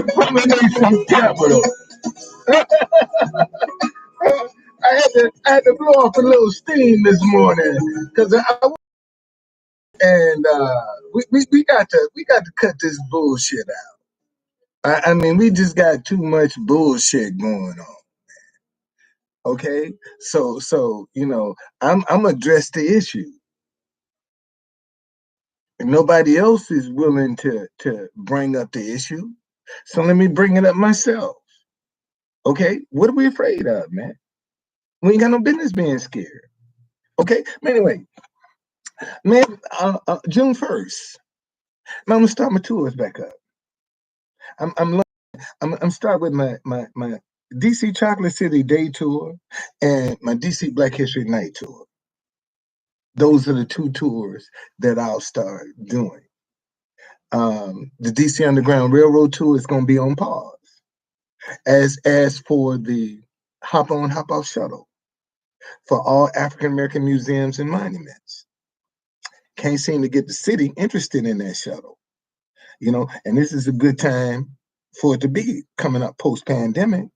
Combination capital. I had to blow off a little steam this morning because we got to cut this bullshit out. I mean, we just got too much bullshit going on. Okay, so I'm gonna address the issue. Nobody else is willing to bring up the issue, so let me bring it up myself. Okay, what are we afraid of, man? We ain't got no business being scared. Okay, anyway, man, June 1st, man, I'm gonna start my tours back up. I'm I'm start with my DC Chocolate City Day tour and my DC Black History Night tour. Those are the two tours that I'll start doing. The DC Underground Railroad tour is going to be on pause. As for the hop on, hop off shuttle for all African American museums and monuments, can't seem to get the city interested in that shuttle. And this is a good time for it to be coming up post pandemic,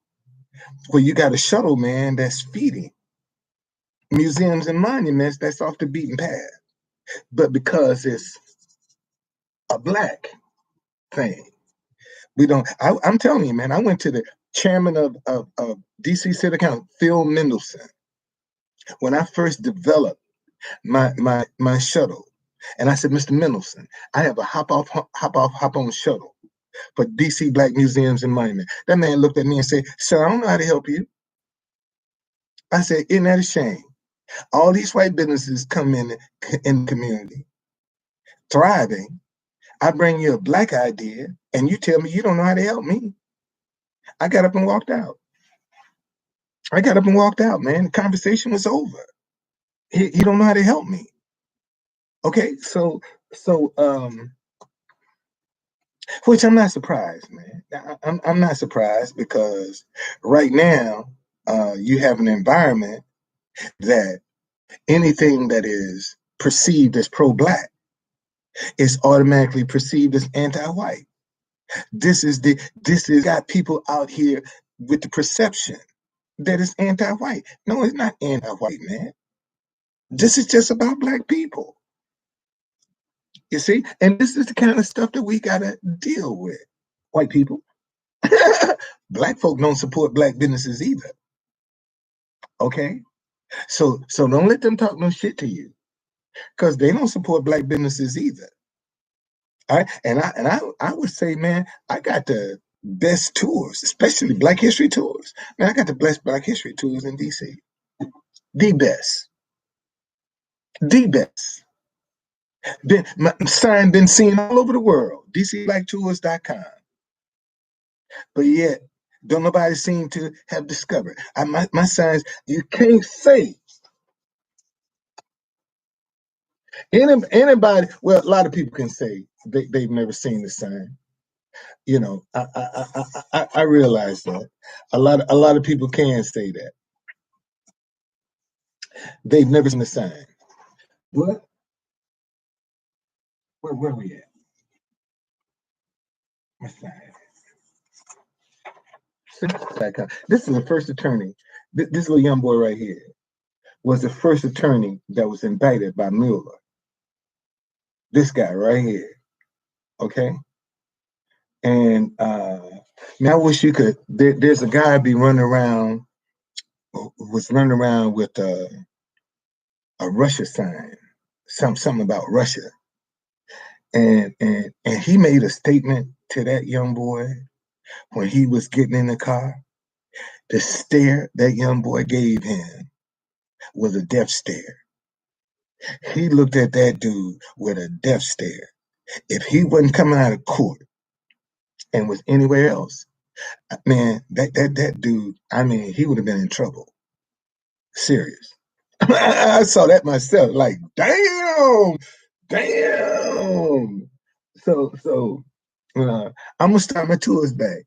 where you got a shuttle, man, that's feeding museums and monuments that's off the beaten path. But because it's a black thing, we don't. I'm telling you, man, I went to the chairman of DC City Council, Phil Mendelson, when I first developed my shuttle. And I said, Mr. Mendelson, I have a hop on shuttle for DC Black Museums and Monuments. That man looked at me and said, sir, I don't know how to help you. I said, isn't that a shame? All these white businesses come in the community, thriving. I bring you a black idea, and you tell me you don't know how to help me. I got up and walked out. Man. The conversation was over. He don't know how to help me. Okay, so which I'm not surprised, man. I'm not surprised because right now you have an environment that anything that is perceived as pro-black is automatically perceived as anti-white. This is got people out here with the perception that it's anti-white. No, it's not anti-white, man. This is just about black people. You see? And this is the kind of stuff that we gotta deal with. White people. Black folk don't support black businesses either. Okay? So don't let them talk no shit to you. Because they don't support black businesses either. All right? And I would say, man, I got the best tours, especially Black History tours. Man, I got the best Black History tours in DC. The best. The best. My sign been seen all over the world. DCBlackTours.com. But yet, don't nobody seem to have discovered. My signs, you can't say anybody. Well, a lot of people can say they've never seen the sign. I realize that a lot of people can say that they've never seen the sign. What? Where we at? My sign. This is the first attorney. This little young boy right here was the first attorney that was indicted by Mueller. This guy right here. Okay. And man, I wish you could. There's a guy was running around with a Russia sign, something about Russia, and he made a statement to that young boy when he was getting in the car. The stare that young boy gave him was a death stare. He looked at that dude with a death stare. If he wasn't coming out of court and was anywhere else, man, that dude, I mean, he would have been in trouble. Serious. I saw that myself. Like, damn. So I'm gonna start my tours back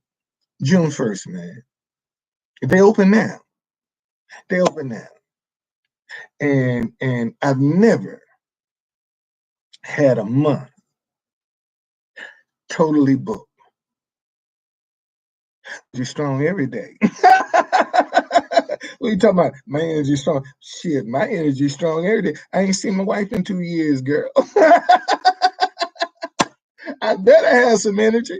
June 1st, man. They open now. They open now. And I've never had a month totally booked You're strong every day. What are you talking about? My energy strong. Shit, my energy strong every day. I ain't seen my wife in 2 years, girl. I better have some energy.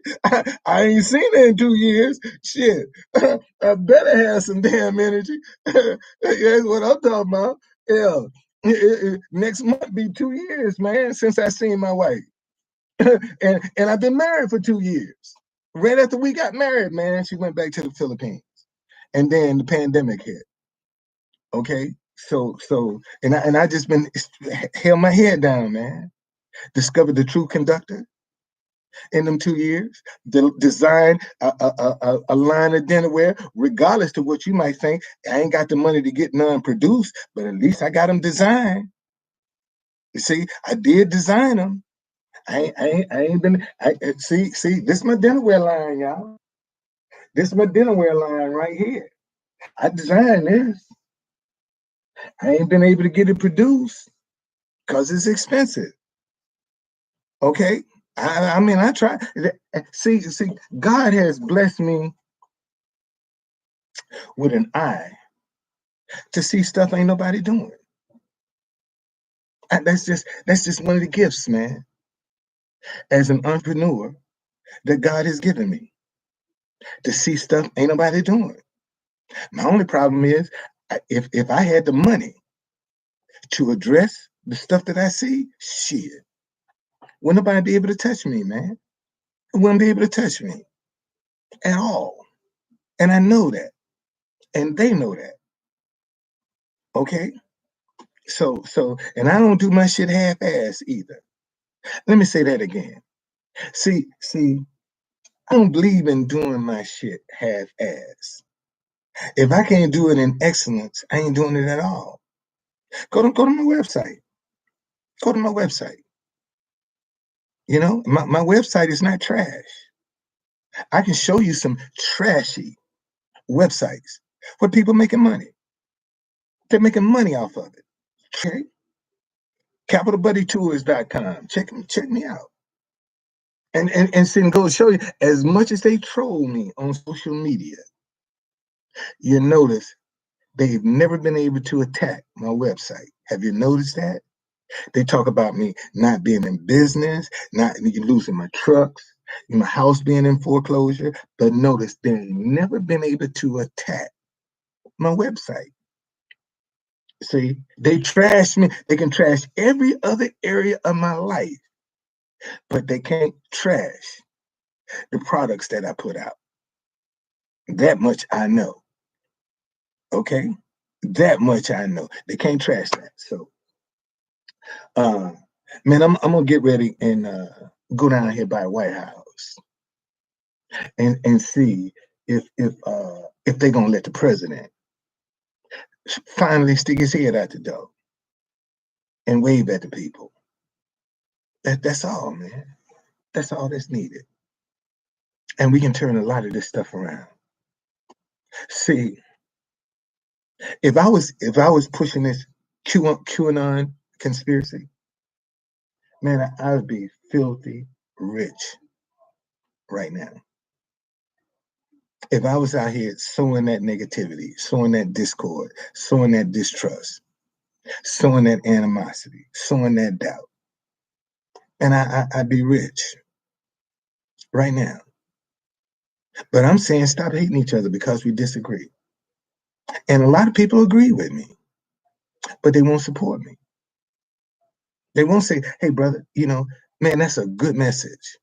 I ain't seen her in 2 years. Shit. I better have some damn energy. That's what I'm talking about. Yeah. Next month be 2 years, man, since I seen my wife. and I've been married for 2 years. Right after we got married, man, she went back to the Philippines. And then the pandemic hit. Okay. And I just been held my head down, man. Discovered the true conductor in them 2 years. Design a line of dinnerware, regardless to what you might think. I ain't got the money to get none produced, but at least I got them designed. You see, I did design them. I ain't been. See. This is my dinnerware line, y'all. This is my dinnerware line right here. I designed this. I ain't been able to get it produced because it's expensive. Okay. I mean, I try. See, God has blessed me with an eye to see stuff ain't nobody doing. That's just one of the gifts, man, as an entrepreneur that God has given me to see stuff ain't nobody doing. My only problem is if I had the money to address the stuff that I see, shit, wouldn't nobody be able to touch me, man. Wouldn't be able to touch me at all. And I know that. And they know that. Okay. And I don't do my shit half-ass either. Let me say that again. See, I don't believe in doing my shit half-ass. If I can't do it in excellence, I ain't doing it at all. Go to my website. Go to my website. You know, my website is not trash. I can show you some trashy websites where people making money. They're making money off of it. Okay. CapitalBuddyTours.com. Check me out. And see, go show you as much as they troll me on social media, you notice they've never been able to attack my website. Have you noticed that? They talk about me not being in business, not losing my trucks, my house being in foreclosure, but notice they've never been able to attack my website. See, they trash me. They can trash every other area of my life, but they can't trash the products that I put out. That much I know. Okay? That much I know. They can't trash that. So, uh, man, I'm gonna get ready and go down here by White House and see if they're gonna let the president finally stick his head out the door and wave at the people. That's all, man. That's all that's needed. And we can turn a lot of this stuff around. See, if I was pushing this QAnon conspiracy, man, I would be filthy rich right now. If I was out here sowing that negativity, sowing that discord, sowing that distrust, sowing that animosity, sowing that doubt, and I'd be rich right now. But I'm saying stop hating each other because we disagree. And a lot of people agree with me, but they won't support me. They won't say, hey, brother, man, that's a good message.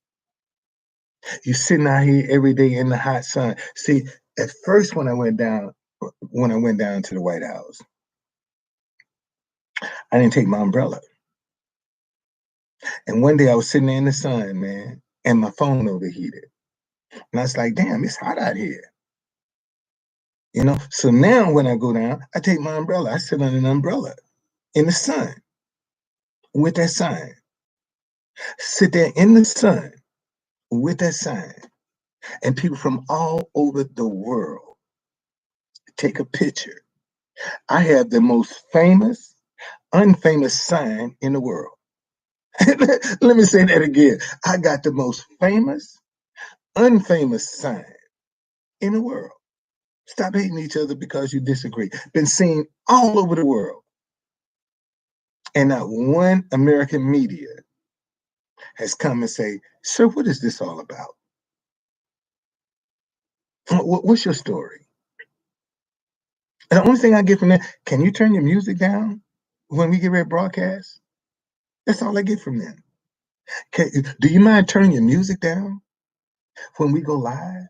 You're sitting out here every day in the hot sun. See, at first when I went down to the White House, I didn't take my umbrella. And one day I was sitting there in the sun, man, and my phone overheated. And I was like, damn, it's hot out here. So now when I go down, I take my umbrella. I sit under an umbrella in the sun with that sign. Sit there in the sun with that sign. And people from all over the world take a picture. I have the most famous, unfamous sign in the world. Let me say that again. I got the most famous, unfamous sign in the world. Stop hating each other because you disagree. Been seen all over the world. And not one American media has come and say, sir, what is this all about? What's your story? And the only thing I get from that, can you turn your music down when we get ready to broadcast? That's all I get from them. Do you mind turning your music down when we go live?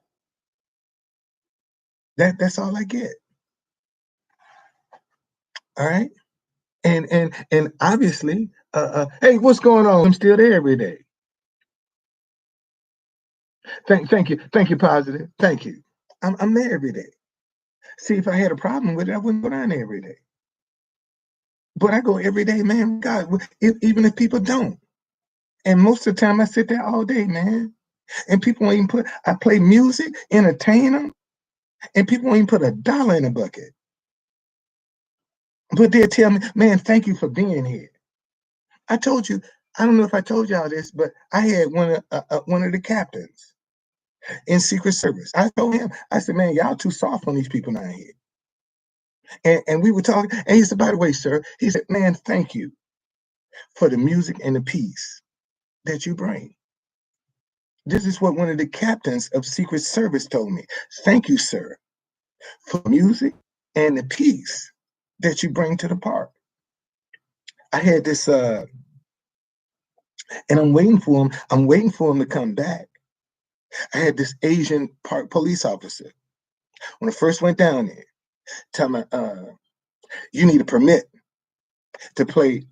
That's all I get. All right. And obviously, hey, what's going on? I'm still there every day. Thank you, positive. Thank you. I'm there every day. See, if I had a problem with it, I wouldn't go down there every day. But I go every day, man. God, even if people don't. And most of the time, I sit there all day, man. And people won't even I play music, entertain them, and people won't even put $1 in a bucket. But they'll tell me, man, thank you for being here. I told you, I don't know if I told y'all this, but I had one of the captains in Secret Service. I told him, I said, man, y'all too soft on these people down here. And we were talking, and he said, by the way, sir, he said, man, thank you for the music and the peace that you bring. This is what one of the captains of Secret Service told me. Thank you, sir, for music and the peace that you bring to the park. I had this, and I'm waiting for him. I'm waiting for him to come back. I had this Asian park police officer. When I first went down there, tell me, you need a permit to play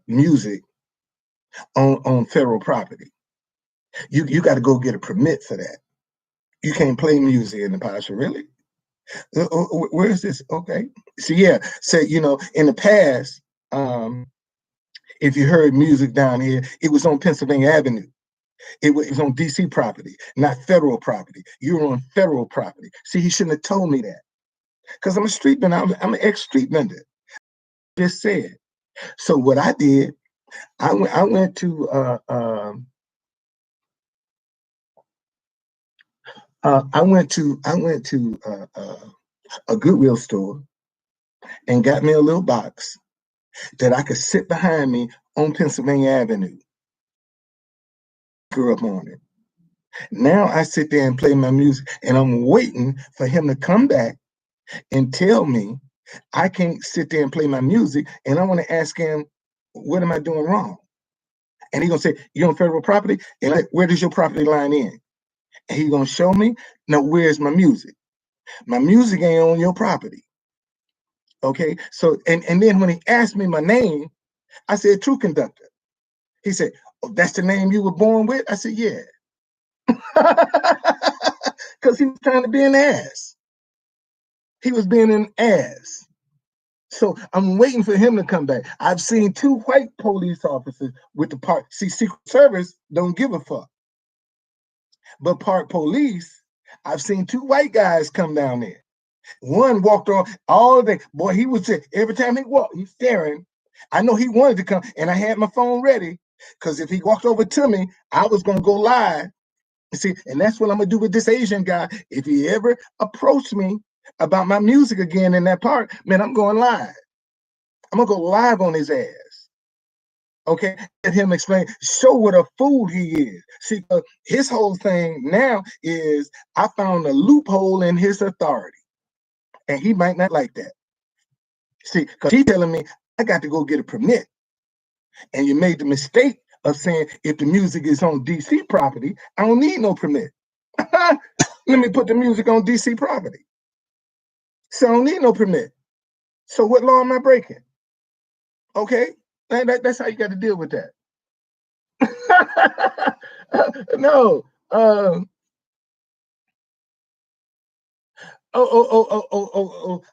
music on federal property. You got to go get a permit for that. You can't play music in the park. Really? Where is this? Okay. So yeah, so in the past, if you heard music down here, it was on Pennsylvania Avenue. It was on DC property, not federal property. You were on federal property. See, he shouldn't have told me that, because I'm a street vendor. I'm an ex-street vendor. Just said. So what I did, I went to a Goodwill store and got me a little box that I could sit behind me on Pennsylvania Avenue. Grew up on it. Now I sit there and play my music, and I'm waiting for him to come back and tell me I can't sit there and play my music, and I want to ask him, what am I doing wrong? And he's gonna say, you're on federal property, and like, where does your property line end? And he's gonna show me, now where's my music? My music ain't on your property. Okay, so and then when he asked me my name, I said True Conductor. He said, oh, that's the name you were born with? I said, yeah. Because he was trying to be an ass. He was being an ass. So I'm waiting for him to come back. I've seen 2 white police officers with the park. See, Secret Service don't give a fuck. But park police, I've seen 2 white guys come down there. One walked on all day. Boy, he was every time he walked, he's staring. I know he wanted to come, and I had my phone ready, because if he walked over to me, I was gonna go live. See, and that's what I'm gonna do with this Asian guy. If he ever approached me about my music again in that park, man, I'm going live. I'm gonna go live on his ass. Okay, let him explain, show what a fool he is. See, his whole thing now is I found a loophole in his authority, and he might not like that. See, because he's telling me I got to go get a permit, and you made the mistake of saying if the music is on DC property, I don't need no permit. Let me put the music on DC property. So I don't need no permit. So what law am I breaking? Okay, that's how you got to deal with that. No. I'm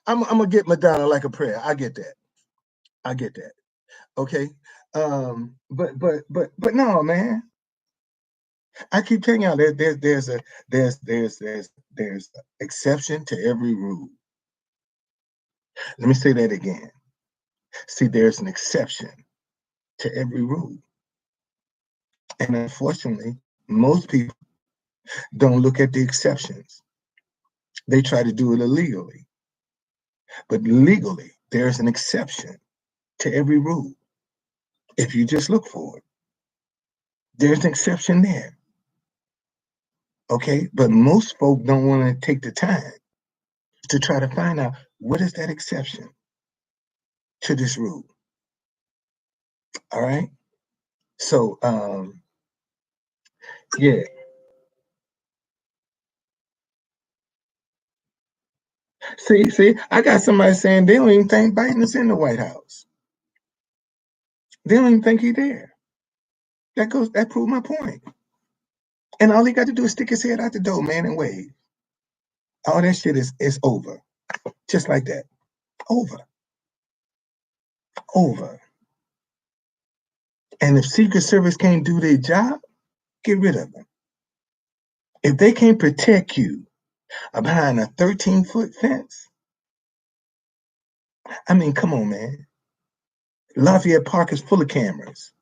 gonna get Madonna like a prayer. I get that. I get that. Okay. But no, man. I keep telling y'all there's exception to every rule. Let me say that again. See, there's an exception to every rule. And unfortunately, most people don't look at the exceptions. They try to do it illegally. But legally, there's an exception to every rule. If you just look for it, there's an exception there. Okay, but most folk don't want to take the time to try to find out what is that exception to this rule. All right. So yeah. See, I got somebody saying they don't even think Biden is in the White House. They don't even think he's there. That proved my point. And all he got to do is stick his head out the door, man, and wave. All that shit is over. Just like that. Over. Over. And if Secret Service can't do their job, get rid of them. If they can't protect you behind a 13-foot fence, I mean, come on, man. Lafayette Park is full of cameras.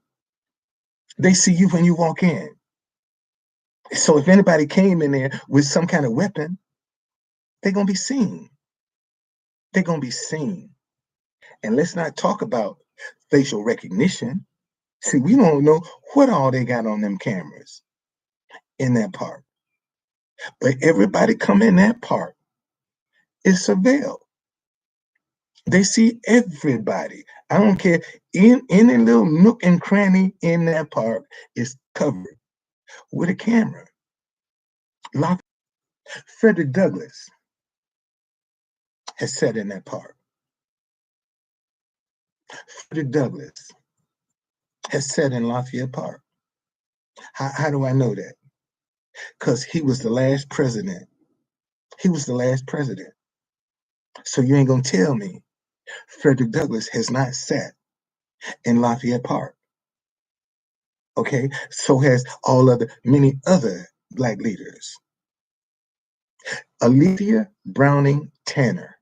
They see you when you walk in. So if anybody came in there with some kind of weapon, they're going to be seen. They're going to be seen. And let's not talk about facial recognition. See, we don't know what all they got on them cameras in that park. But everybody come in that park is surveilled. They see everybody. I don't care. In any little nook and cranny in that park is covered with a camera. Frederick Douglass has sat in that park. Frederick Douglass has sat in Lafayette Park. How do I know that? Because he was the last president. He was the last president. So you ain't gonna tell me Frederick Douglass has not sat in Lafayette Park. Okay, so has many other Black leaders. Alethea Browning Tanner.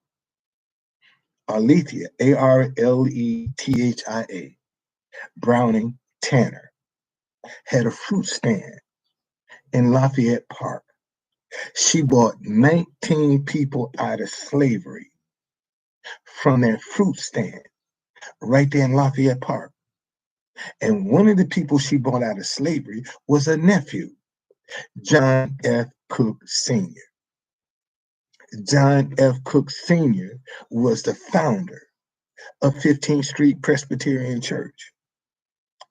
Alethea, Arlethia, Browning Tanner, had a fruit stand in Lafayette Park. She bought 19 people out of slavery from their fruit stand right there in Lafayette Park. And one of the people she bought out of slavery was a nephew, John F. Cook Sr. John F. Cook Sr. was the founder of 15th Street Presbyterian Church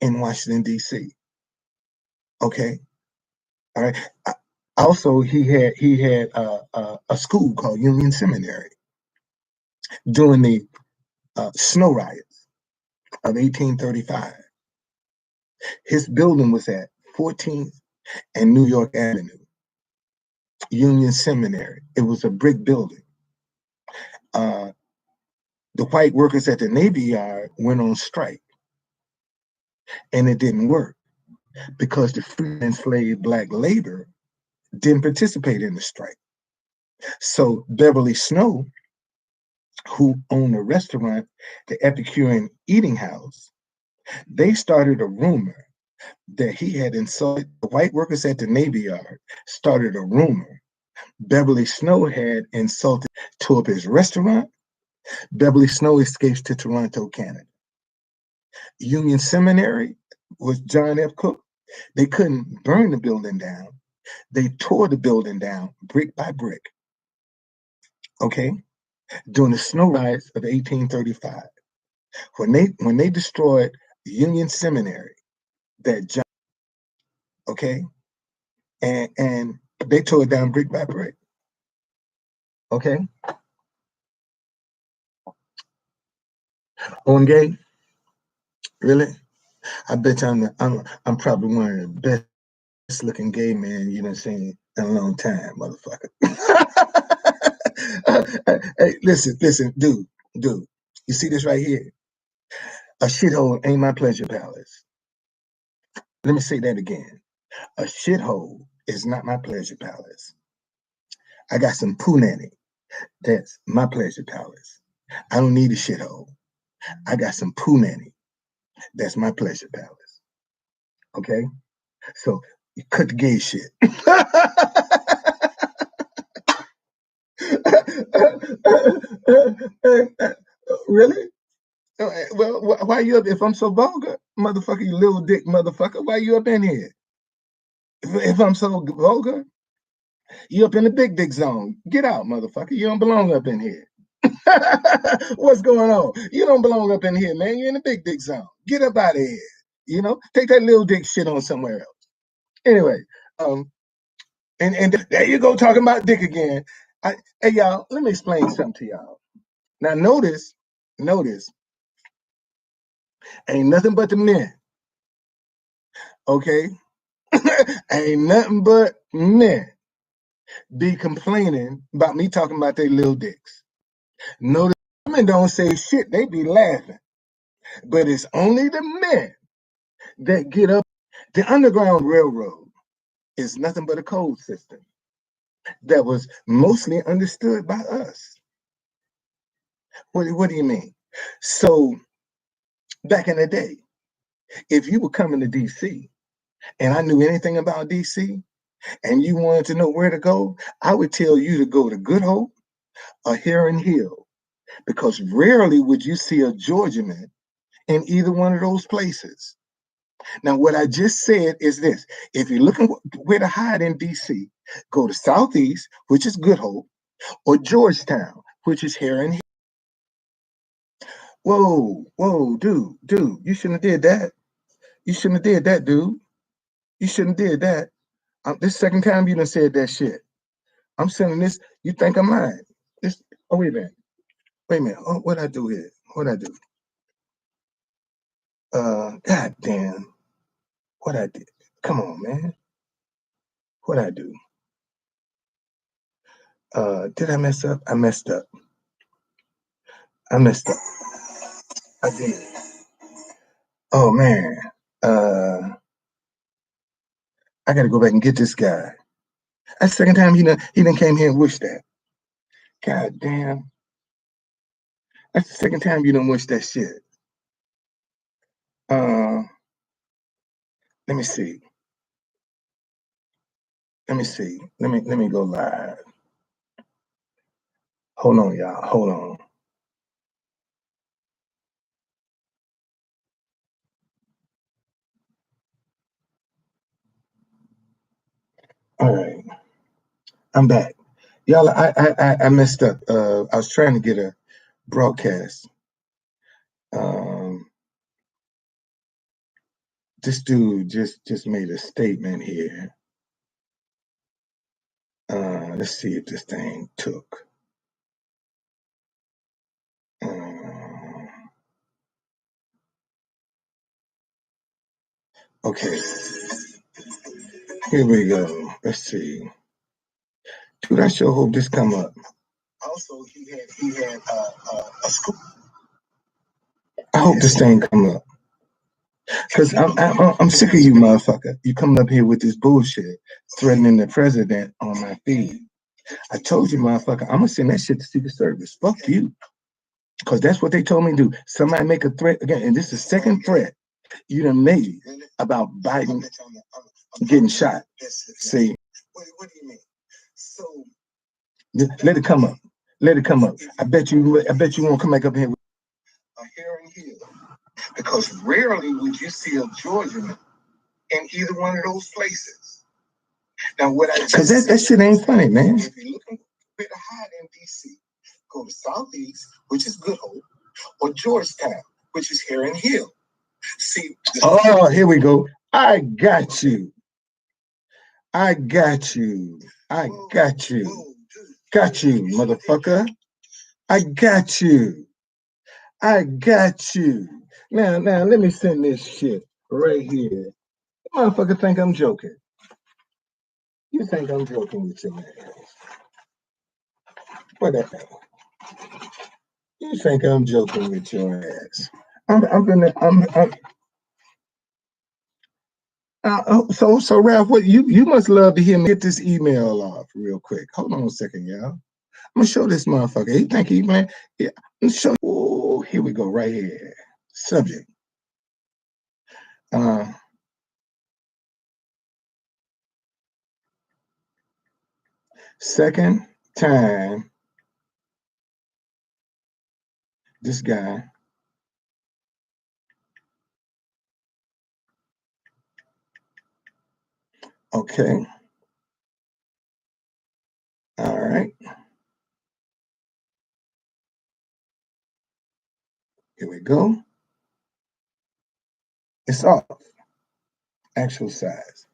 in Washington, D.C. Okay, all right. Also, he had a school called Union Seminary during the snow riots of 1835. His building was at 14th and New York Avenue, Union Seminary. It was a brick building. The white workers at the Navy Yard went on strike, and it didn't work because the free enslaved Black labor didn't participate in the strike. So Beverly Snow, who owned a restaurant, the Epicurean Eating House, they started a rumor that he had insulted the white workers at the Navy Yard, started a rumor Beverly Snow had insulted, tore up his restaurant. Beverly Snow escapes to Toronto, Canada. Union Seminary was John F. Cook. They couldn't burn the building down. They tore the building down brick by brick. Okay? During the snow riots of 1835. When they destroyed Union Seminary, that John, okay? And they tore it down brick by brick. Okay? On gay? Really? I bet you I'm probably one of the best looking gay men you done seen in a long time, motherfucker. Hey, listen, dude. You see this right here? A shithole ain't my pleasure palace. Let me say that again. A shithole is not my pleasure palace. I got some punani. That's my pleasure palace. I don't need a shithole. I got some punani. That's my pleasure palace. Okay? So cut the gay shit. Really? Well, why you up? If I'm so vulgar, motherfucker, you little dick motherfucker, why you up in here? If I'm so vulgar, you up in the big dick zone. Get out, motherfucker. You don't belong up in here. What's going on? You don't belong up in here, man. You're in the big dick zone. Get up out of here. You know, take that little dick shit on somewhere else. Anyway, and there you go talking about dick again. Hey y'all, let me explain something to y'all. Now notice, ain't nothing but the men, okay? Ain't nothing but men be complaining about me talking about their little dicks. Notice women don't say shit, they be laughing. But it's only the men that get up. The Underground Railroad is nothing but a code system that was mostly understood by us. What do you mean? So back in the day, if you were coming to DC and I knew anything about DC and you wanted to know where to go, I would tell you to go to Good Hope or Heron Hill because rarely would you see a Georgia man in either one of those places. Now, what I just said is this. If you're looking where to hide in DC, go to Southeast, which is Good Hope, or Georgetown, which is Heron Hill. Whoa, dude, you shouldn't have did that. You shouldn't have did that, dude. You shouldn't have did that. This second time you done said that shit. I'm sending this. You think I'm lying? This. Oh wait a minute. Wait a minute. Oh, what I do here? What I do? God damn. What I did? Come on, man. What I do? Did I mess up? I messed up. I messed up. I did. Oh man. I gotta go back and get this guy. That's the second time he done came here and wished that. God damn. That's the second time you done wished that shit. Uh let me see. Let me see. Let me go live. Hold on, y'all. Hold on. All right. I'm back. Y'all, I messed up. I was trying to get a broadcast. Um this dude just made a statement here. Let's see if this thing took. Okay, here we go. Let's see. Dude, I sure hope this come up. Also, he had a school. I hope this thing come up. Cause I'm sick of you, motherfucker. You coming up here with this bullshit, threatening the president on my feed. I told you, motherfucker, I'm gonna send that shit to Secret Service. Fuck you. Cause that's what they told me to do. Somebody make a threat again, and this is the second threat you done made about Biden getting shot. See, what do you mean? So let it come up. Let it come up. I bet you won't come back up here with a hearing here. Because rarely would you see a Georgian in either one of those places. Now, what I because that shit ain't funny, man. If you're looking for to hide in DC, go to Southeast, which is Good Hope, or Georgetown, which is Heron Hill. See, oh, here we go. I got you. I got you. I got you. Got you, motherfucker. I got you. I got you. Now, let me send this shit right here. Motherfucker think I'm joking. You think I'm joking with your ass. What that thing? You think I'm joking with your ass. So Ralph, what you must love to hear me get this email off real quick. Hold on a second, y'all. I'm gonna show this motherfucker. He think he man. Yeah, I'm show you. Oh, here we go, right here. Subject. Second time this guy. Okay. All right. Here we go. It's off. Actual size.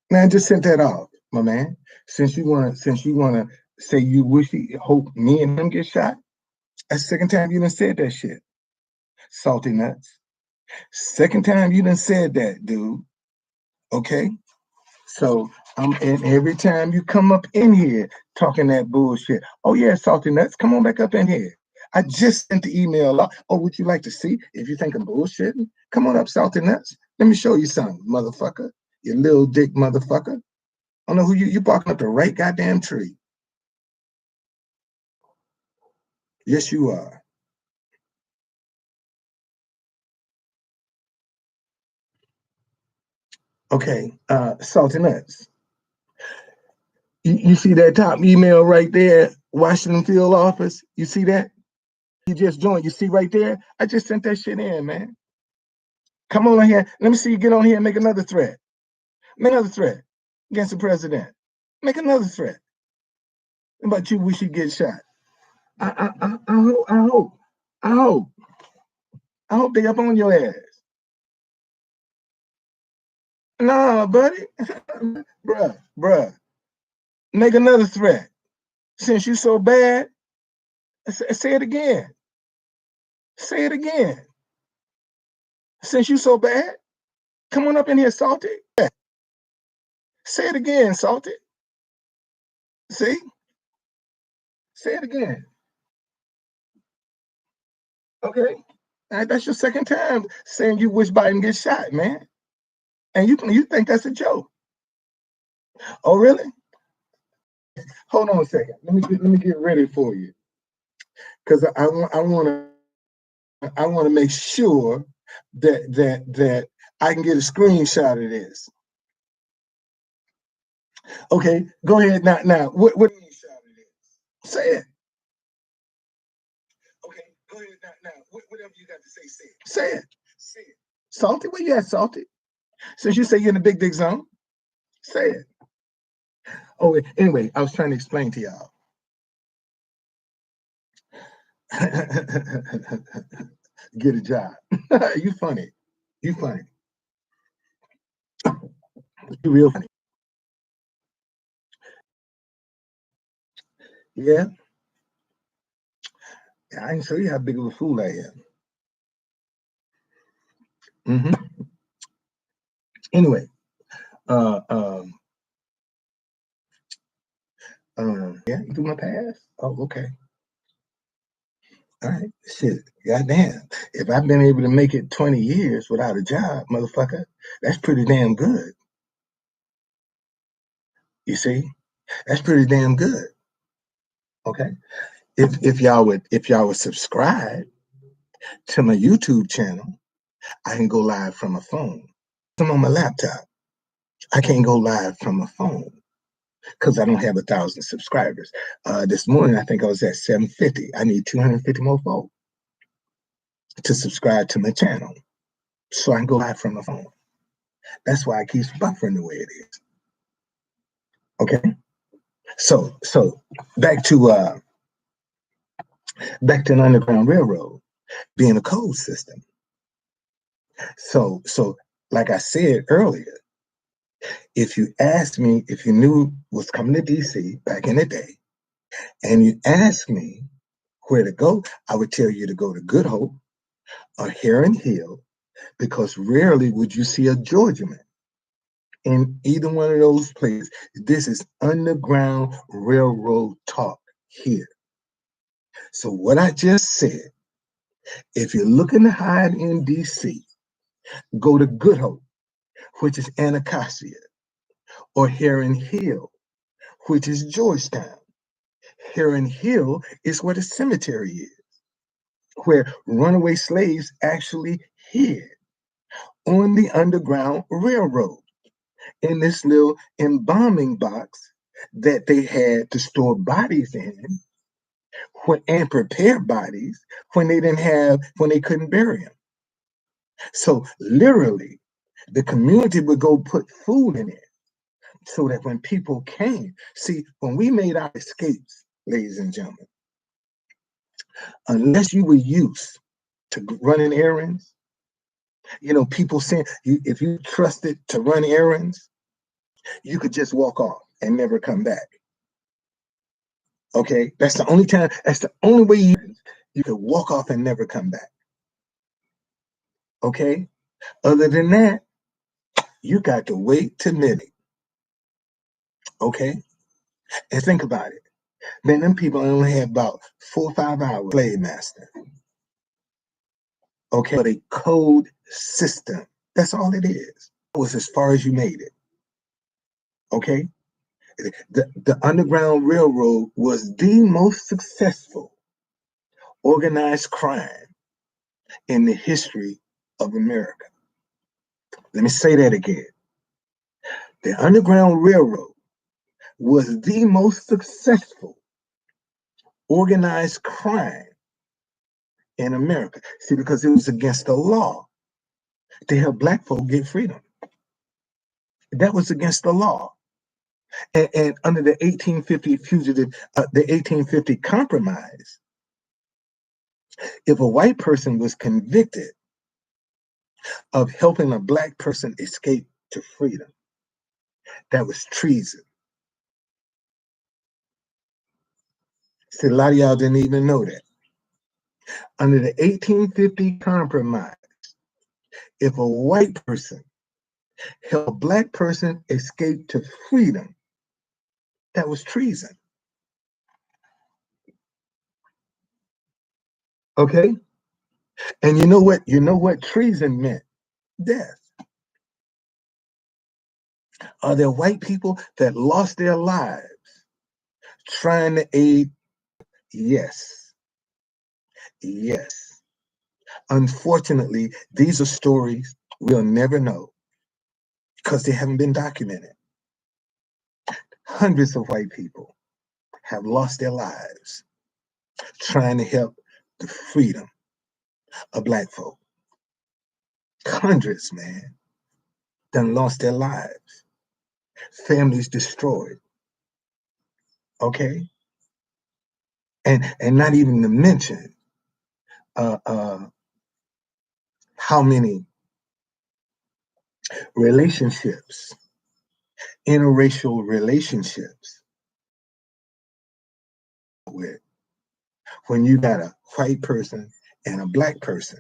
Man, just sent that off, my man. Since you wanna say you wish you hope me and him get shot, that's the second time you done said that shit. Salty nuts. Second time you done said that, dude. Okay? So and every time you come up in here talking that bullshit, oh yeah, salty nuts, come on back up in here. I just sent the email out. Oh, would you like to see if you think I'm bullshitting? Come on up, salty nuts. Let me show you something, motherfucker. You little dick motherfucker. I don't know who you barking up the right goddamn tree. Yes, you are. Okay, salty nuts. You see that top email right there, Washington field office? You see that? You just joined. You see right there? I just sent that shit in, man. Come on in here. Let me see you get on here and make another threat. Make another threat against the president. Make another threat. About you wish you get shot. I hope. I hope they up on your ass. Nah, buddy. bruh. Make another threat. Since you so bad, say it again. Say it again. Since you so bad, come on up in here, Salty. Say it again, Salty. See? Say it again. Okay. That's your second time saying you wish Biden gets shot, man. And you think that's a joke. Oh, really? Hold on a second. Let me get ready for you. Because I want to make sure that I can get a screenshot of this. Okay, go ahead now. What screenshot of this? Say it. Okay, go ahead now. Whatever you got to say, say it. Say it. Say it. Salty, where you at, Salty? Since you say you're in the big dick zone, say it. Oh, anyway, I was trying to explain to y'all. Get a job. You funny. You funny. You real funny. Yeah. I can show you how big of a fool I am. Anyway, yeah, you do my pass. Oh, okay. All right, shit, goddamn. If I've been able to make it 20 years without a job, motherfucker, that's pretty damn good. You see, that's pretty damn good. Okay, if y'all would subscribe to my YouTube channel, I can go live from a phone. I'm on my laptop. I can't go live from a phone because I don't have 1,000 subscribers. This morning, I think I was at 750. I need 250 more folks to subscribe to my channel so I can go live from my phone. That's why it keeps buffering the way it is. Okay. So back to an Underground Railroad being a code system. So like I said earlier, if you asked me if you knew what's coming to DC back in the day, and you asked me where to go, I would tell you to go to Good Hope or Heron Hill, because rarely would you see a Georgia man in either one of those places. This is Underground Railroad talk here. So what I just said, if you're looking to hide in DC, go to Good Hope, which is Anacostia, or Heron Hill, which is Georgetown. Heron Hill is where the cemetery is, where runaway slaves actually hid on the Underground Railroad in this little embalming box that they had to store bodies in, and prepare bodies when they couldn't bury them. So literally, the community would go put food in it so that when people came, see, when we made our escapes, ladies and gentlemen, unless you were used to running errands, people saying if you trusted to run errands, you could just walk off and never come back. Okay, that's the only time. That's the only way you could walk off and never come back. Okay, other than that, you got to wait till midnight. Okay, and think about it. Man, them people only had about 4 or 5 hours. Slave master. Okay, but a code system. That's all it is. It was as far as you made it. Okay, the Underground Railroad was the most successful organized crime in the history of America. Let me say that again. The Underground Railroad was the most successful organized crime in America. See, because it was against the law to help black folk get freedom. That was against the law. And under the 1850 the 1850 compromise, if a white person was convicted of helping a black person escape to freedom, that was treason. See, a lot of y'all didn't even know that. Under the 1850 compromise, if a white person helped a black person escape to freedom, that was treason. Okay? And you know what? You know what treason meant? Death. Are there white people that lost their lives trying to aid? Yes. Yes. Unfortunately, these are stories we'll never know because they haven't been documented. Hundreds of white people have lost their lives trying to help the freedom of black folk. Hundreds, man, done lost their lives. Families destroyed. Okay? And not even to mention how many relationships, interracial relationships, with when you got a white person and a black person,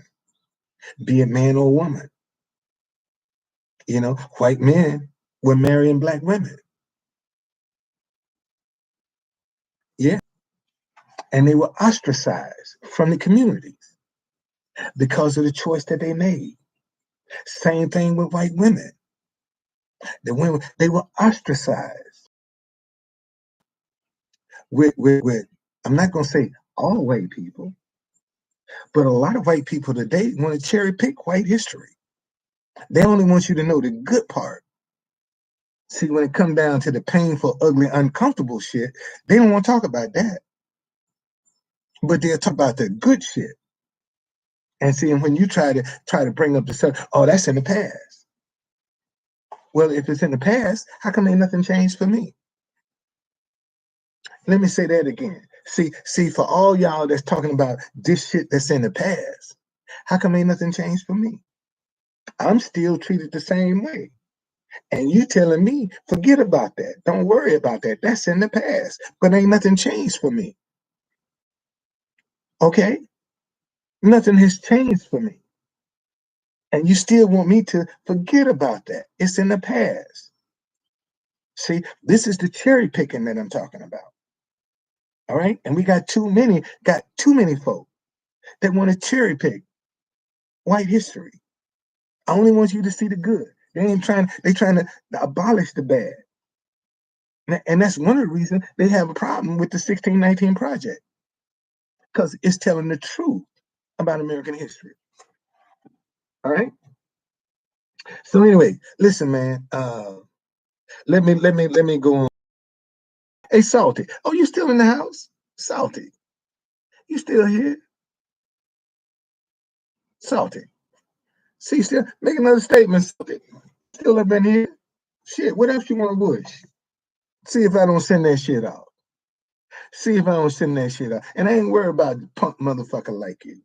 be it man or woman. White men were marrying black women. Yeah. And they were ostracized from the communities because of the choice that they made. Same thing with white women. The women, they were ostracized with I'm not going to say all white people, but a lot of white people today want to cherry pick white history. They only want you to know the good part. See, when it comes down to the painful, ugly, uncomfortable shit, they don't want to talk about that. But they'll talk about the good shit. And see, and when you try to bring up the stuff, oh, that's in the past. Well, if it's in the past, how come ain't nothing changed for me? Let me say that again. See, for all y'all that's talking about this shit that's in the past, how come ain't nothing changed for me? I'm still treated the same way. And you telling me, forget about that. Don't worry about that. That's in the past. But ain't nothing changed for me. Okay? Nothing has changed for me. And you still want me to forget about that. It's in the past. See, this is the cherry picking that I'm talking about. All right? And we got too many folk that want to cherry pick white history. I only want you to see the good. They trying to abolish the bad. And that's one of the reasons they have a problem with the 1619 Project. Because it's telling the truth about American history. All right. So anyway, listen, man. Let me go on. Hey, Salty. Oh, you still in the house? Salty. You still here? Salty. See, still make another statement. Salty. Still up in here? Shit, what else you want to push? See if I don't send that shit out. See if I don't send that shit out. And I ain't worried about the punk motherfucker like you.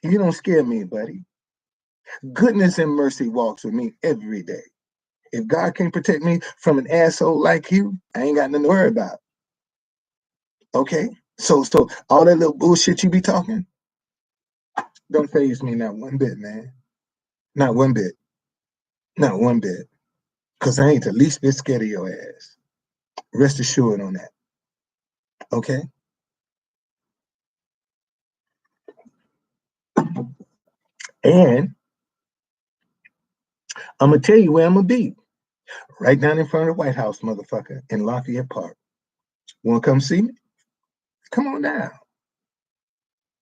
You don't scare me, buddy. Goodness and mercy walks with me every day. If God can't protect me from an asshole like you, I ain't got nothing to worry about. Okay? So all that little bullshit you be talking, don't faze me not one bit, man. Not one bit. Not one bit. Because I ain't the least bit scared of your ass. Rest assured on that. Okay? And I'm going to tell you where I'm going to be. Right down in front of the White House, motherfucker, in Lafayette Park. Want to come see me? Come on down.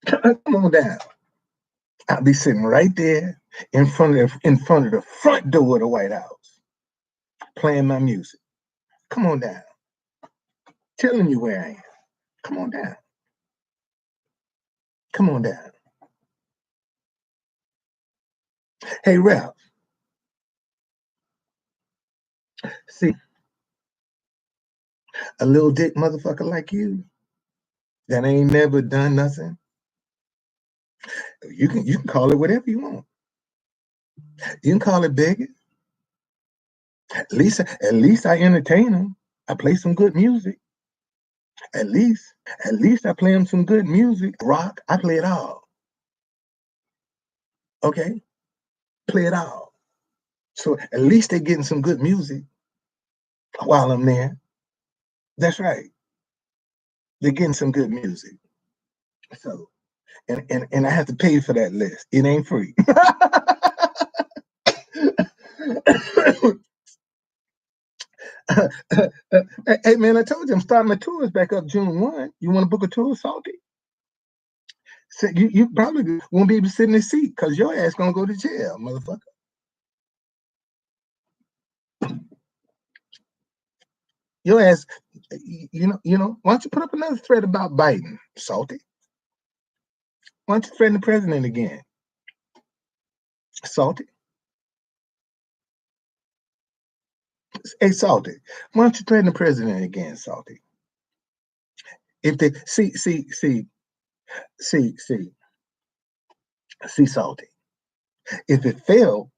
Come on down. I'll be sitting right there in front of the front door of the White House, playing my music. Come on down. Telling you where I am. Come on down. Come on down. Hey, Ralph. See, a little dick motherfucker like you that ain't never done nothing. You can call it whatever you want. You can call it begging. At least I entertain them. I play some good music. At least I play them some good music. Rock, I play it all. Okay? Play it all. So at least they're getting some good music while I'm there. That's right. They're getting some good music. So and I have to pay for that list. It ain't free. Hey man, I told you I'm starting my tours back up June 1. You want to book a tour, Salty? So you probably won't be able to sit in the seat because your ass gonna go to jail, motherfucker. Your ass, why don't you put up another thread about Biden, Salty? Why don't you threaten the president again? Salty. Hey, Salty, why don't you threaten the president again, Salty? If they see, Salty. If it failed,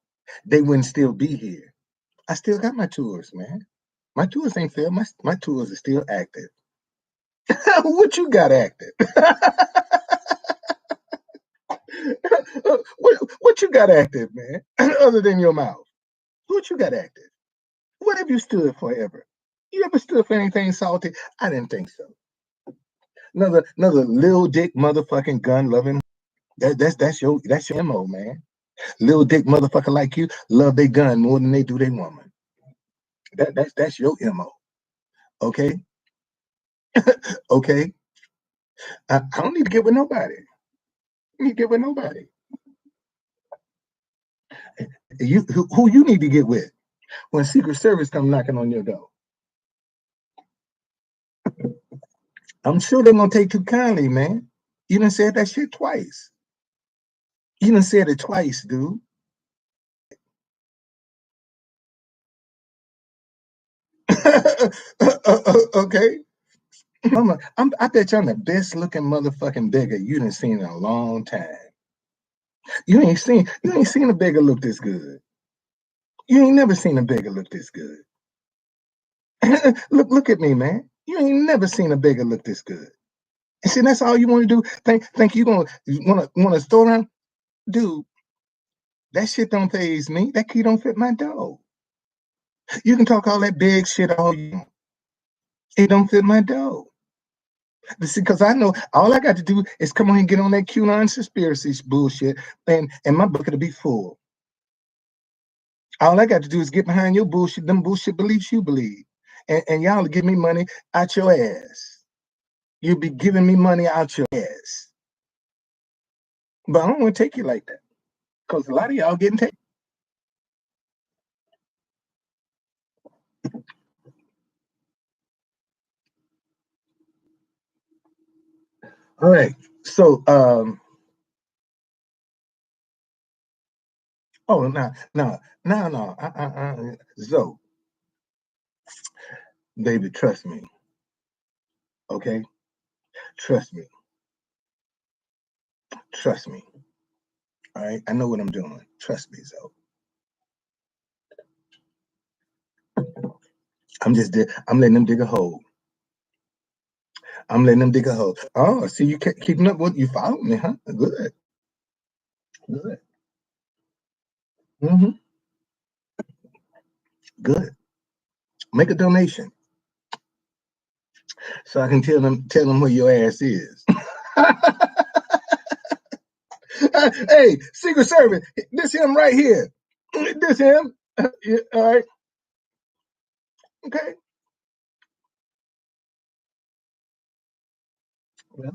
they wouldn't still be here. I still got my tours, man. My tours ain't failed. My tours are still active. What you got active? what you got active, man? Other than your mouth. What you got active? What have you stood for ever? You ever stood for anything, Salty? I didn't think so. Another little dick motherfucking gun loving. That's your MO, man. Little dick motherfucker like you love their gun more than they do their woman. That's your MO. Okay? Okay? I don't need to get with nobody. I need to get with nobody. Who you need to get with when Secret Service come knocking on your door? I'm sure they're gonna take too kindly, man. You done said that shit twice. You done said it twice, dude. Okay. I bet you I'm the best looking motherfucking beggar you done seen in a long time. You ain't seen a beggar look this good. You ain't never seen a beggar look this good. look at me, man. You ain't never seen a beggar look this good. And see, that's all you want to do. Think you wanna store around? Dude, that shit don't faze me. That key don't fit my door. You can talk all that big shit all you want. It don't fit my door. But see, because I know all I got to do is come on and get on that QAnon conspiracy bullshit, and my bucket will be full. All I got to do is get behind your bullshit, them bullshit beliefs you believe. And y'all give me money out your ass. You'll be giving me money out your ass. But I don't want to take you like that. Because a lot of y'all getting taken. All right. So, oh, no. Zoe, baby, trust me. Okay, trust me. Trust me. All right, I know what I'm doing. Trust me, Zoe. I'm letting them dig a hole. I'm letting them dig a hole. Oh, see, you keeping up with you following me, huh? Good, good. Hmm. Good. Make a donation so I can tell them where your ass is. Hey, Secret Service, this him right here. This him. Yeah, all right. Okay. Well,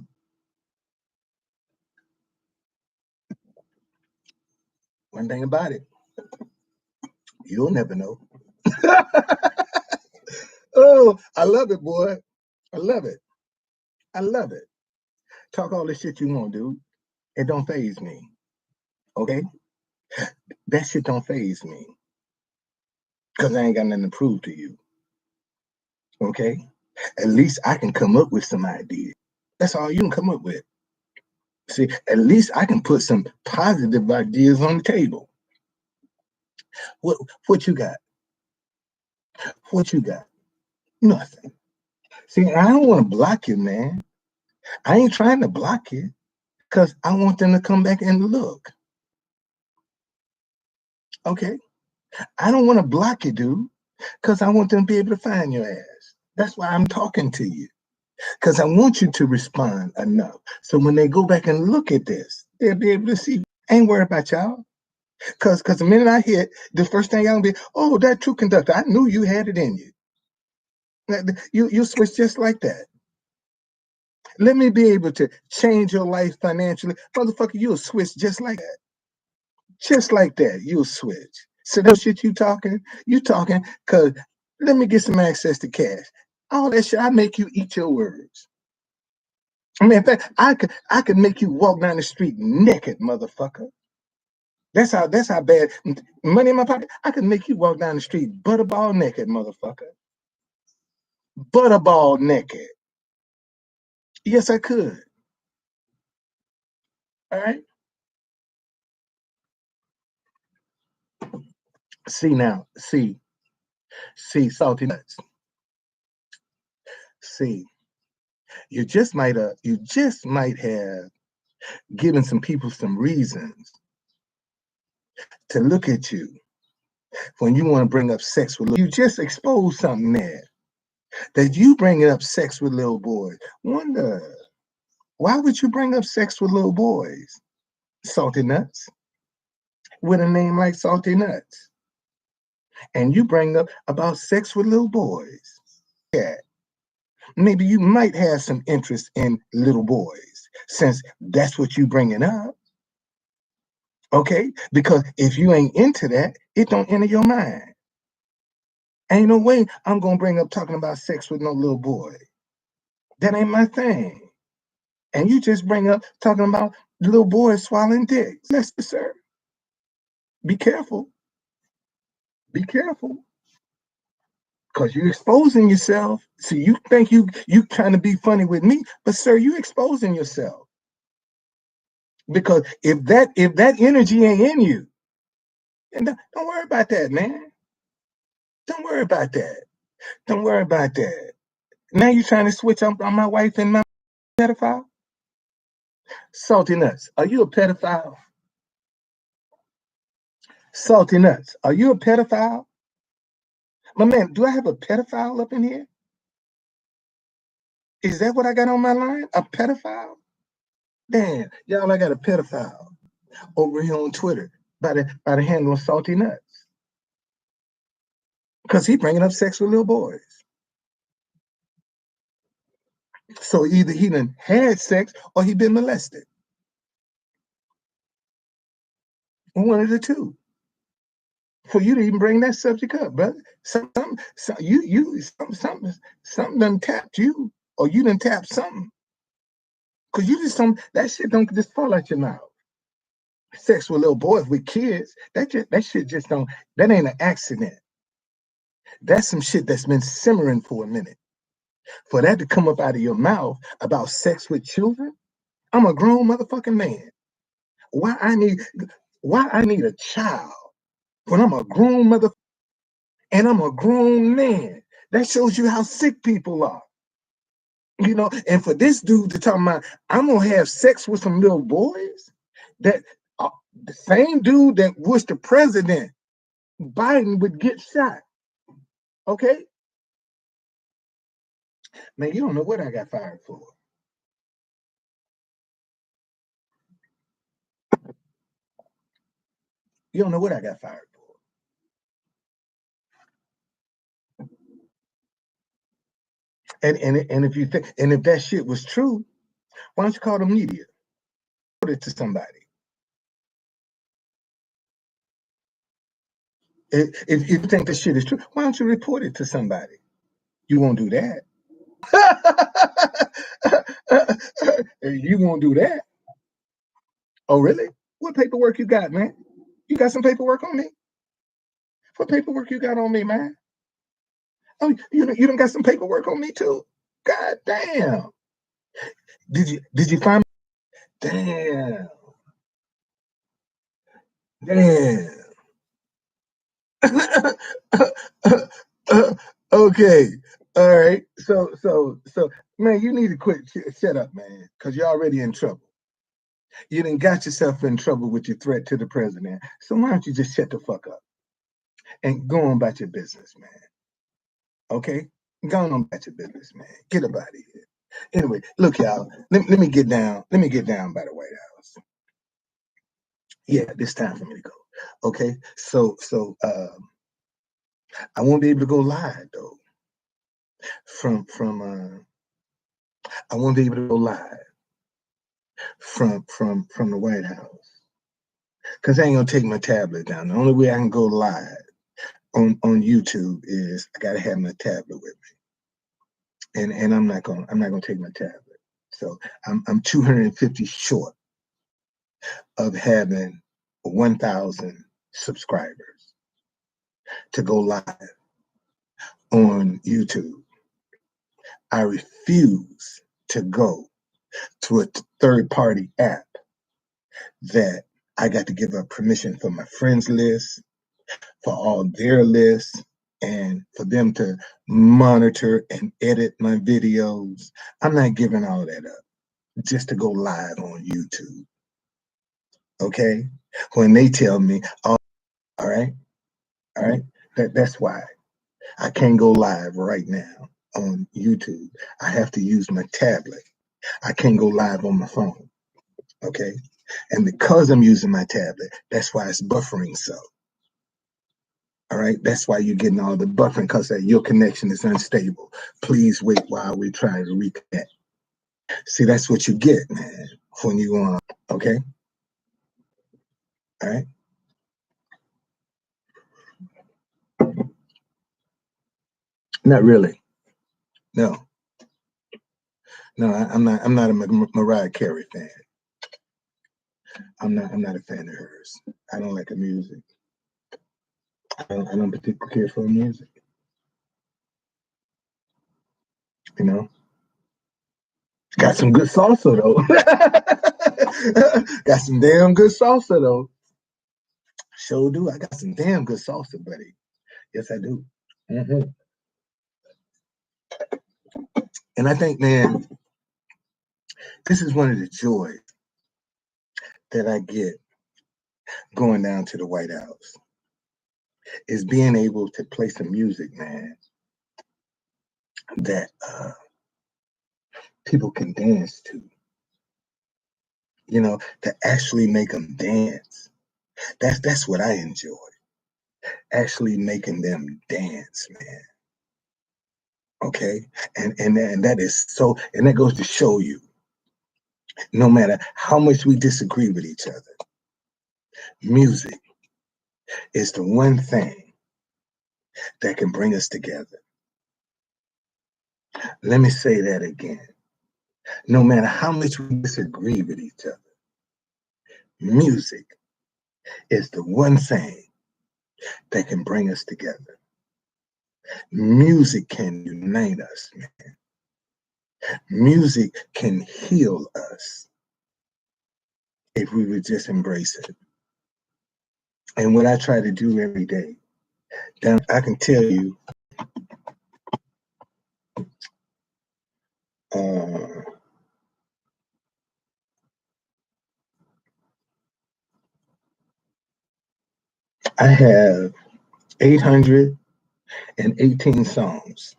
one thing about it, you'll never know. Oh, I love it, boy. I love it. I love it. Talk all the shit you want, dude. It don't phase me. Okay? That shit don't phase me. Because I ain't got nothing to prove to you. Okay? At least I can come up with some ideas. That's all you can come up with. See, at least I can put some positive ideas on the table. What you got? What you got? Nothing. See, I don't want to block you, man. I ain't trying to block you because I want them to come back and look. Okay? I don't want to block you, dude, because I want them to be able to find your ass. That's why I'm talking to you. Because I want you to respond enough. So when they go back and look at this, they'll be able to see. I ain't worried about y'all. Because the minute I hit, the first thing y'all be, oh, that true conductor. I knew you had it in you. You switch just like that. Let me be able to change your life financially. Motherfucker, you'll switch just like that. Just like that, you'll switch. So that shit you talking because let me get some access to cash. All that shit, I make you eat your words. I mean, in fact, I could make you walk down the street naked, motherfucker. That's how bad money in my pocket. I could make you walk down the street butterball naked, motherfucker. Butterball naked. Yes, I could. All right. See now, see, salty nuts. See, you just might have given some people some reasons to look at you when you want to bring up sex with little. You just exposed something there that you bringing up sex with little boys. Wonder why would you bring up sex with little boys? Salty nuts with a name like Salty Nuts, and you bring up about sex with little boys. Yeah, maybe you might have some interest in little boys since that's what you bringing up. Okay, because if you ain't into that, it don't enter your mind. Ain't no way I'm gonna bring up talking about sex with no little boy. That ain't my thing. And you just bring up talking about little boys swallowing dicks. Yes, sir. Be careful. Be careful. Because you're exposing yourself. See, you think you trying to be funny with me, but sir, you exposing yourself. Because if that energy ain't in you, and don't worry about that, man. Don't worry about that. Don't worry about that. Now you trying to switch up on my wife and my pedophile? Salty nuts. Are you a pedophile? Salty nuts. Are you a pedophile? My man, do I have a pedophile up in here? Is that what I got on my line? A pedophile? Damn, y'all, I got a pedophile over here on Twitter by the handle of Salty Nuts. Because he bringing up sex with little boys. So either he done had sex or he been molested. One of the two. For you to even bring that subject up, brother. Something done tapped you, or you done tapped something. Cause you just don't, that shit don't just fall out your mouth. Sex with little boys with kids, that shit just don't, that ain't an accident. That's some shit that's been simmering for a minute. For that to come up out of your mouth about sex with children, I'm a grown motherfucking man. Why I need a child when I'm a grown mother and I'm a grown man? That shows you how sick people are. You know, and for this dude to talk about, I'm gonna have sex with some little boys, that the same dude that wished the president Biden would get shot. Okay, man, you don't know what I got fired for. You don't know what I got fired for. And if you think, and if that shit was true, why don't you call the media? Report it to somebody. If you think the shit is true, why don't you report it to somebody? You won't do that. You won't do that. Oh, really? What paperwork you got, man? You got some paperwork on me? What paperwork you got on me, man? Oh, you don't got some paperwork on me too? God damn. Did you find? Damn. Damn. Okay. All right. So, man, you need to quit. Shut up, man, because you're already in trouble. You done got yourself in trouble with your threat to the president. So why don't you just shut the fuck up and go on about your business, man? Okay? Go on about your business, man. Get up out of here. Anyway, look, y'all. Let me get down. Let me get down by the White House. Yeah, it's time for me to go. Okay. I won't be able to go live though. From I won't be able to go live from the White House. Because I ain't gonna take my tablet down. The only way I can go live on YouTube is I gotta have my tablet with me. And I'm not gonna take my tablet. So I'm 250 short of having 1,000 subscribers to go live on YouTube. I refuse to go to a third party app that I got to give up permission for my friends list, for all their lists, and for them to monitor and edit my videos. I'm not giving all that up just to go live on YouTube. Okay? When they tell me, oh, all right, that's why I can't go live right now on YouTube. I have to use my tablet. I can't go live on my phone. Okay? And because I'm using my tablet, that's why it's buffering so. All right, that's why you're getting all the buffering, because your connection is unstable. Please wait while we try to reconnect. See, that's what you get, man, when you on. Okay, all right. Not really. No, no, I'm not. I'm not a Mariah Carey fan. I'm not. I'm not a fan of hers. I don't like her music. I don't particularly care for her music. You know, got some good salsa though. Got some damn good salsa though. Sure do. I got some damn good salsa, buddy. Yes, I do. Mm-hmm. And I think, man, this is one of the joys that I get going down to the White House, is being able to play some music, man, that people can dance to. You know, to actually make them dance. That's what I enjoy. Actually making them dance, man. Okay, and that is so, and that goes to show you, no matter how much we disagree with each other, music is the one thing that can bring us together. Let me say that again. No matter how much we disagree with each other, music is the one thing that can bring us together. Music can unite us, man. Music can heal us if we would just embrace it. And what I try to do every day, I can tell you, uh, I have 818 songs.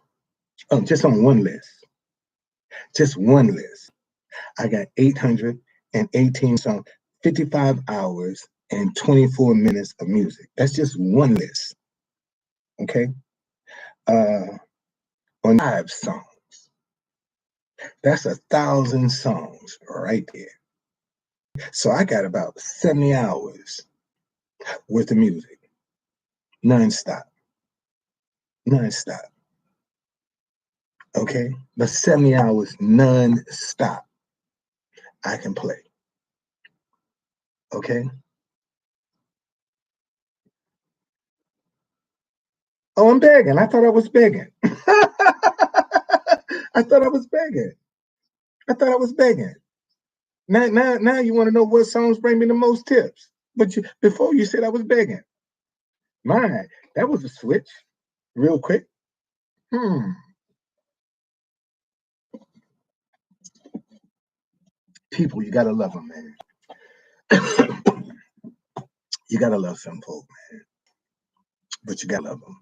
Just on one list. Just one list. I got 818 songs, 55 hours and 24 minutes of music. That's just one list. Okay. On 5 songs. That's 1,000 songs right there. So I got about 70 hours worth of music. Non-stop. Non-stop. Okay. But 70 hours non-stop I can play. Okay. Oh, I'm begging. I thought I was begging. I thought I was begging. I thought I was begging. Now you want to know what songs bring me the most tips. But before you said I was begging. My, that was a switch. Real quick. People, you gotta love them, man. You gotta love some folk, man. But you gotta love them.